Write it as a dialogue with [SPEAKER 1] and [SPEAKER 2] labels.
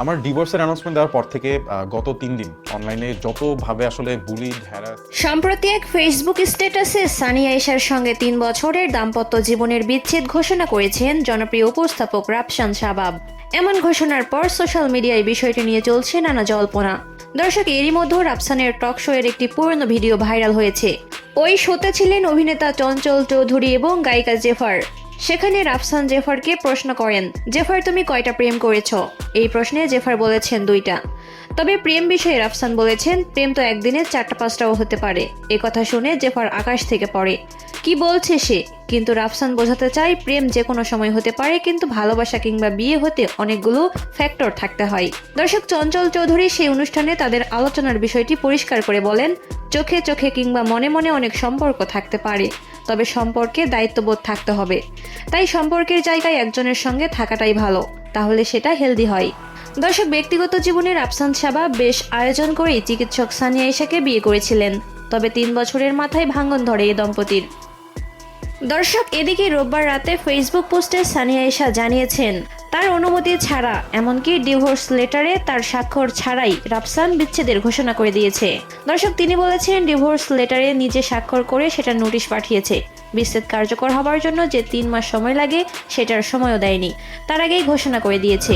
[SPEAKER 1] আমার ডিভোর্সের অ্যানাউন্সমেন্ট দেওয়ার পর থেকে গত 3 দিন অনলাইনে যতভাবে আসলে বুলি হ্যারাস।
[SPEAKER 2] সম্প্রতি এক ফেসবুক স্ট্যাটাসে সানি আয়েশার সঙ্গে 3 বছরের দাম্পত্য জীবনের বিচ্ছেদ ঘোষণা করেছেন জনপ্রিয় উপস্থাপক রাফসান শাবাব। এমন ঘোষণার পর সোশ্যাল মিডিয়ায় বিষয়টি নিয়ে চলছে নানা জল্পনা। দর্শক, এরই মধ্যে রাফসানের টক শো এর একটি পুরনো ভিডিও ভাইরাল হয়েছে। ওই শোতে ছিলেন অভিনেতা চঞ্চল চৌধুরী এবং গায়িকা জেফার। সেখানে রাফসান জেফারকে প্রশ্ন করেন, জেফার তুমি কয়টা প্রেম করেছ? এই প্রশ্নে জেফার বলেছেন 2টা। তবে প্রেম বিষয়ে রাফসান বলেছেন প্রেম তো একদিনে 4টা-5টাও হতে পারে। এ কথা শুনে জেফার আকাশ থেকে পড়ে। কি বলছে সে? কিন্তু রাফসান বোঝাতে চায় প্রেম যে কোনো সময় হতে পারে, কিন্তু ভালোবাসা কিংবা বিয়ে হতে অনেকগুলো ফ্যাক্টর থাকতে হয়। দর্শক, চঞ্চল চৌধুরী সেই অনুষ্ঠানে তাদের আলোচনার বিষয়টি পরিষ্কার করে বলেন, চোখে চোখে কিংবা মনে মনে অনেক সম্পর্ক থাকতে পারে, তবে সম্পর্কে দায়িত্ববোধ থাকতে হবে। তাই সম্পর্কের জায়গায় একজনের সঙ্গে থাকাটাই ভালো, তাহলে সেটা হেলদি হয়। দর্শক, ব্যক্তিগত জীবনে রাফসান শাবাব বেশ আয়োজন করেই চিকিৎসক সানি আয়েশাকে বিয়ে করেছিলেন। তবে 3 বছরের মাথায় ভাঙন ধরে এই দম্পতির। দর্শক, এদিকে রোববার রাতে ফেসবুক পোস্টে সানি আয়েশা জানিয়েছেন তার অনুমতি ছাড়া, এমনকি ডিভোর্স লেটারে তার স্বাক্ষর ছাড়াই রাফসান বিচ্ছেদের ঘোষণা করে দিয়েছে। দর্শক, তিনি বলেছেন ডিভোর্স লেটারে নিজে স্বাক্ষর করে সেটা নোটিশ পাঠিয়েছে। বিচ্ছেদ কার্যকর হবার জন্য যে 3 মাস সময় লাগে সেটার সময়ও দেয়নি, তার আগেই ঘোষণা করে দিয়েছে।